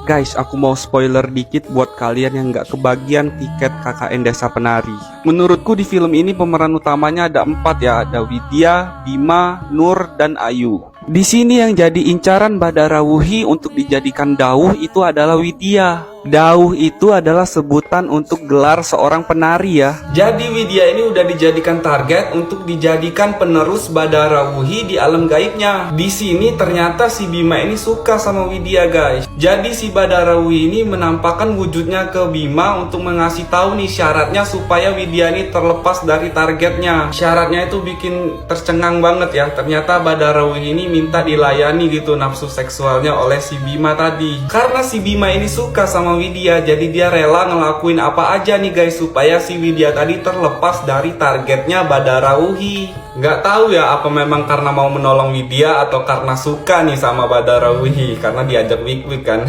Guys, aku mau spoiler dikit buat kalian yang nggak kebagian tiket KKN Desa Penari. Menurutku di film ini pemeran utamanya ada 4 ya, ada Widya, Bima, Nur, dan Ayu. Di sini yang jadi incaran Badarawuhi untuk dijadikan Dauh itu adalah Widya. Dauh itu adalah sebutan untuk gelar seorang penari ya. Jadi Widya ini udah dijadikan target untuk dijadikan penerus Badarawuhi di alam gaibnya. Di sini ternyata si Bima ini suka sama Widya guys. Jadi si Badarawuhi ini menampakkan wujudnya ke Bima untuk mengasih tahu nih syaratnya supaya Widya ini terlepas dari targetnya. Syaratnya itu bikin tercengang banget ya. Ternyata Badarawuhi ini minta dilayani gitu nafsu seksualnya oleh si Bima tadi. Karena si Bima ini suka sama Widya, jadi dia rela ngelakuin apa aja nih guys supaya si Widya tadi terlepas dari targetnya Badarawuhi. Nggak tahu ya apa memang karena mau menolong Widya atau karena suka nih sama Badarawuhi karena diajak wik-wik kan.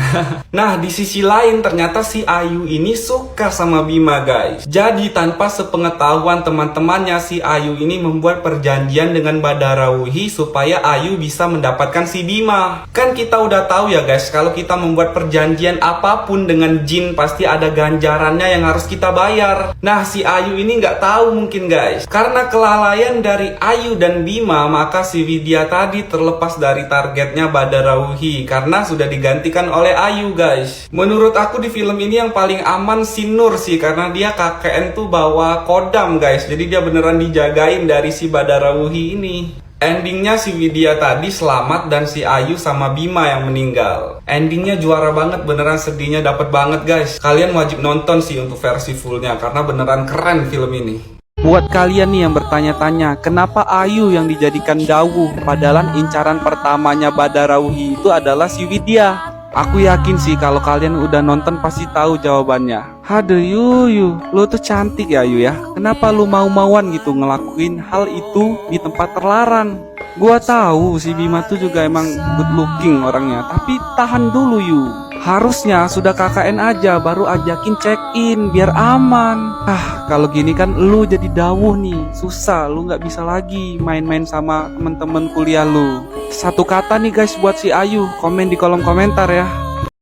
Nah di sisi lain ternyata si Ayu ini suka sama Bima guys. Jadi tanpa sepengetahuan teman-temannya si Ayu ini membuat perjanjian dengan Badarawuhi supaya Ayu bisa mendapatkan si Bima. Kan kita udah tahu ya guys, kalau kita membuat perjanjian apapun dengan jin pasti ada ganjarannya yang harus kita bayar. Nah si Ayu ini nggak tahu mungkin guys, karena kelalaian dari Ayu dan Bima maka si Widya tadi terlepas dari targetnya Badarawuhi karena sudah digantikan oleh Ayu guys. Menurut aku di film ini yang paling aman si Nur sih, karena dia KKN tuh bawa kodam guys, jadi dia beneran dijagain dari si Badarawuhi ini. Endingnya si Widya tadi selamat dan si Ayu sama Bima yang meninggal. Endingnya juara banget, beneran sedihnya dapet banget guys. Kalian wajib nonton sih untuk versi fullnya karena beneran keren film ini. Buat kalian nih yang bertanya-tanya, kenapa Ayu yang dijadikan Dauh padahal incaran pertamanya Badarawuhi itu adalah si Widya? Aku yakin sih kalau kalian udah nonton pasti tahu jawabannya. Haduh Yu, lu tuh cantik ya Yu ya. Kenapa lu mau-mauan gitu ngelakuin hal itu di tempat terlarang? Gua tahu si Bima tuh juga emang good looking orangnya, tapi tahan dulu Yu. Harusnya sudah KKN aja baru ajakin check-in biar aman. Kalau gini kan lu jadi Dauh nih, susah, lu nggak bisa lagi main-main sama temen-temen kuliah lu. Satu kata nih guys buat si Ayu, komen di kolom komentar ya.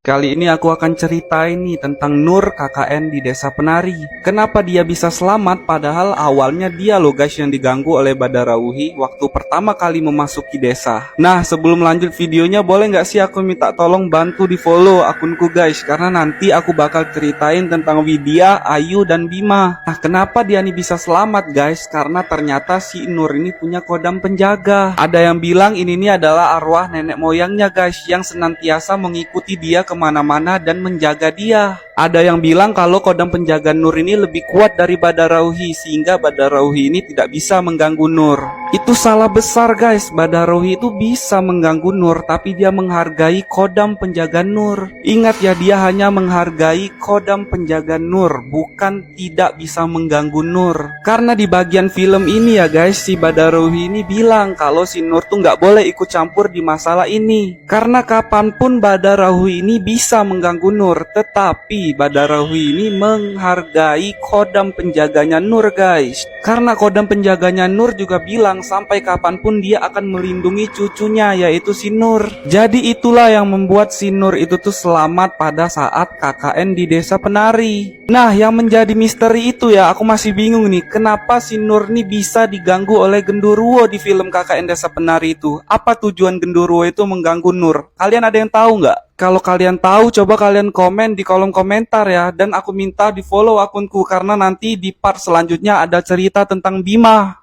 Kali ini aku akan ceritain nih tentang Nur KKN di Desa Penari. Kenapa dia bisa selamat padahal awalnya dia loh guys yang diganggu oleh Badarawuhi waktu pertama kali memasuki desa. Nah sebelum lanjut videonya boleh nggak sih aku minta tolong bantu di follow akunku guys, karena nanti aku bakal ceritain tentang Widya, Ayu, dan Bima. Nah kenapa dia nih bisa selamat guys? Karena ternyata si Nur ini punya kodam penjaga. Ada yang bilang ini nih adalah arwah nenek moyangnya guys yang senantiasa mengikuti dia kemana-mana dan menjaga dia. Ada yang bilang kalau kodam penjaga Nur ini lebih kuat dari Badarawuhi sehingga Badarawuhi ini tidak bisa mengganggu Nur. Itu salah besar guys, Badarawuhi itu bisa mengganggu Nur tapi dia menghargai kodam penjaga Nur. Ingat ya, dia hanya menghargai kodam penjaga Nur, bukan tidak bisa mengganggu Nur. Karena di bagian film ini ya guys, si Badarawuhi ini bilang kalau si Nur tuh nggak boleh ikut campur di masalah ini. Karena kapanpun Badarawuhi ini bisa mengganggu Nur, tetapi Badarawuhi ini menghargai kodam penjaganya Nur guys. Karena kodam penjaganya Nur juga bilang sampai kapanpun dia akan melindungi cucunya yaitu si Nur. Jadi itulah yang membuat si Nur itu tuh selamat pada saat KKN di Desa Penari. Nah yang menjadi misteri itu ya, aku masih bingung nih, kenapa si Nur nih bisa diganggu oleh Genderuwo di film KKN Desa Penari itu. Apa tujuan Genderuwo itu mengganggu Nur? Kalian ada yang tahu nggak? Kalau kalian tahu, coba kalian komen di kolom komentar ya. Dan aku minta di follow akunku karena nanti di part selanjutnya ada cerita tentang Bima.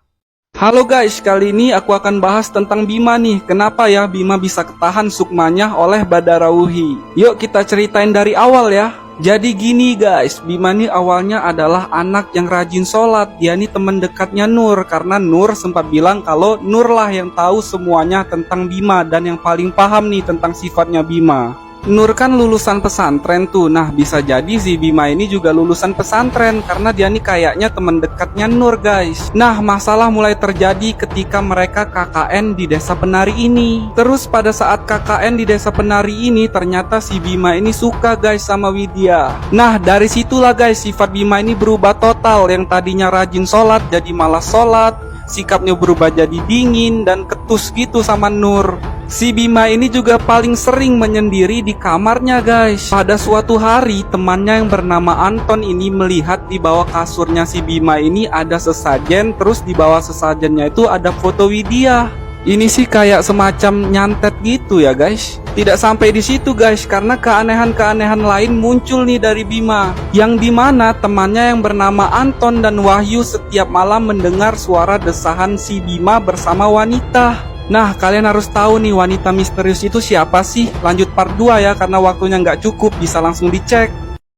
Halo guys, kali ini aku akan bahas tentang Bima nih. Kenapa ya Bima bisa ketahan sukmanya oleh Badarawuhi? Yuk kita ceritain dari awal ya. Jadi gini guys, Bima nih awalnya adalah anak yang rajin sholat. Dia nih teman dekatnya Nur, karena Nur sempat bilang kalau Nur lah yang tahu semuanya tentang Bima dan yang paling paham nih tentang sifatnya Bima. Nur kan lulusan pesantren tuh. Nah bisa jadi si Bima ini juga lulusan pesantren karena dia nih kayaknya teman dekatnya Nur guys. Nah masalah mulai terjadi ketika mereka KKN di Desa Penari ini. Terus pada saat KKN di Desa Penari ini ternyata si Bima ini suka guys sama Widya. Nah dari situlah guys sifat Bima ini berubah total. Yang tadinya rajin sholat jadi malas sholat. sikapnya berubah jadi dingin dan ketus gitu sama Nur. Si Bima ini juga paling sering menyendiri di kamarnya guys. Pada suatu hari temannya yang bernama Anton ini melihat di bawah kasurnya si Bima ini ada sesajen. Terus di bawah sesajennya itu ada foto Widya. Ini sih kayak semacam nyantet gitu ya guys. Tidak sampai di situ guys, karena keanehan-keanehan lain muncul nih dari Bima. Yang dimana temannya yang bernama Anton dan Wahyu setiap malam mendengar suara desahan si Bima bersama wanita. Nah, kalian harus tahu nih wanita misterius itu siapa sih? Lanjut part 2 ya, karena waktunya nggak cukup, bisa langsung dicek.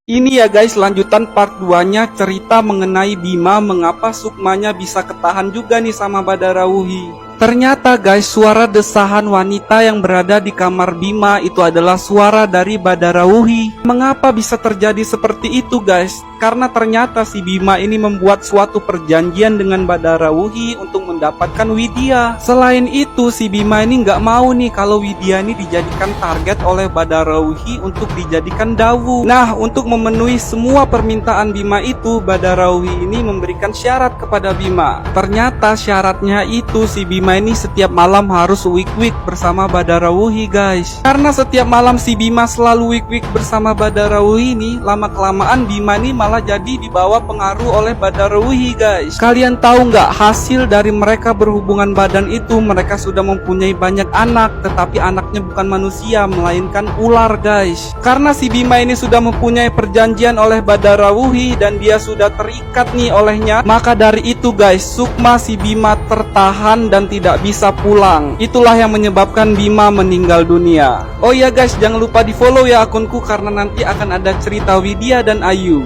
Ini ya guys, lanjutan part 2-nya cerita mengenai Bima, mengapa Sukmanya bisa ketahan juga nih sama Badarawuhi. Ternyata guys, suara desahan wanita yang berada di kamar Bima itu adalah suara dari Badarawuhi. Mengapa bisa terjadi seperti itu guys? Karena ternyata si Bima ini membuat suatu perjanjian dengan Badarawuhi untuk mendapatkan Widya. Selain itu, si Bima ini nggak mau nih kalau Widya ini dijadikan target oleh Badarawuhi untuk dijadikan dawu. Nah, untuk memenuhi semua permintaan Bima itu, Badarawuhi ini memberikan syarat kepada Bima. Ternyata syaratnya itu si Bima ini setiap malam harus wik-wik bersama Badarawuhi guys. Karena setiap malam si Bima selalu wik-wik bersama Badarawuhi ini, lama-kelamaan Bima ini malah jadi dibawa pengaruh oleh Badarawuhi guys. Kalian tahu nggak, hasil dari mereka berhubungan badan itu, mereka sudah mempunyai banyak anak, tetapi anaknya bukan manusia melainkan ular guys. Karena si Bima ini sudah mempunyai perjanjian oleh Badarawuhi dan dia sudah terikat nih olehnya, maka dari itu guys, Sukma si Bima tertahan dan tidak bisa pulang. Itulah yang menyebabkan Bima meninggal dunia. Oh iya guys, jangan lupa di follow ya akunku, karena nanti akan ada cerita Widya dan Ayu.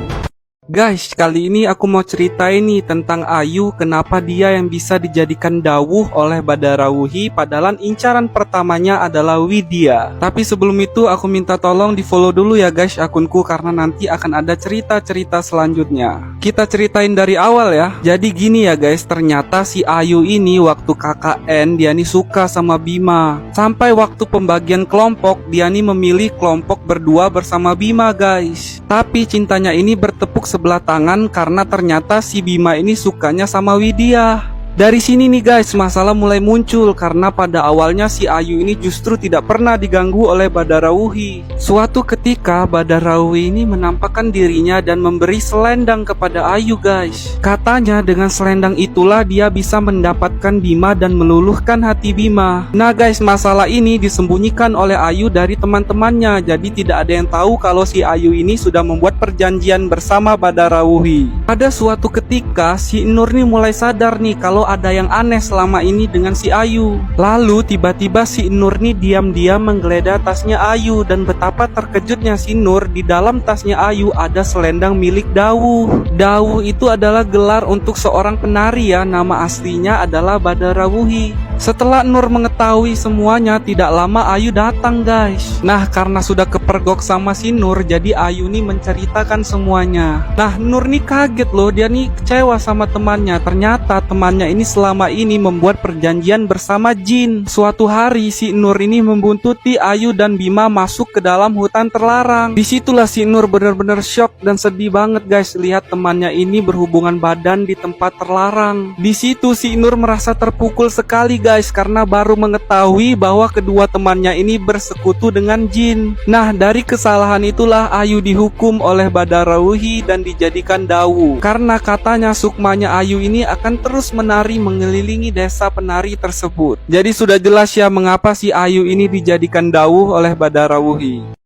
Guys, kali ini aku mau ceritain nih tentang Ayu, kenapa dia yang bisa dijadikan dawuh oleh Badarawuhi, padahal incaran pertamanya adalah Widya. Tapi sebelum itu aku minta tolong di follow dulu ya guys akunku, karena nanti akan ada cerita-cerita selanjutnya. Kita ceritain dari awal ya. Jadi gini ya guys, ternyata si Ayu ini waktu KKN dia nih suka sama Bima. Sampai waktu pembagian kelompok dia nih memilih kelompok berdua bersama Bima guys. Tapi cintanya ini bertepuk sebelah tangan karena ternyata si Bima ini sukanya sama Widya. Dari sini nih guys, masalah mulai muncul karena pada awalnya si Ayu ini justru tidak pernah diganggu oleh Badarawuhi. Suatu ketika Badarawuhi ini menampakkan dirinya dan memberi selendang kepada Ayu guys. Katanya dengan selendang itulah dia bisa mendapatkan Bima dan meluluhkan hati Bima. Nah guys, masalah ini disembunyikan oleh Ayu dari teman-temannya. Jadi tidak ada yang tahu kalau si Ayu ini sudah membuat perjanjian bersama Badarawuhi. Pada suatu ketika si Nur nih mulai sadar nih kalau ada yang aneh selama ini dengan si Ayu. Lalu tiba-tiba si Nur nih diam-diam menggeledah tasnya Ayu, dan betapa terkejutnya si Nur, di dalam tasnya Ayu ada selendang milik Dawuh. Dawuh itu adalah gelar untuk seorang penari ya, nama aslinya adalah Badarawuhi. Setelah Nur mengetahui semuanya, tidak lama Ayu datang guys. Nah, karena sudah kepergok sama si Nur, jadi Ayu nih menceritakan semuanya. Nah, Nur nih kaget loh, dia nih kecewa sama temannya. Ternyata temannya ini selama ini membuat perjanjian bersama jin. Suatu hari si Nur ini membuntuti Ayu dan Bima masuk ke dalam hutan terlarang. Disitulah si Nur benar-benar shock dan sedih banget guys, lihat temannya ini berhubungan badan di tempat terlarang. Di situ si Nur merasa terpukul sekali guys, karena baru mengetahui bahwa kedua temannya ini bersekutu dengan jin. Nah, dari kesalahan itulah Ayu dihukum oleh Badarawuhi dan dijadikan dawu. Karena katanya Sukmanya Ayu ini akan terus menari mengelilingi desa penari tersebut. Jadi sudah jelas ya mengapa si Ayu ini dijadikan dawuh oleh Badarawuhi.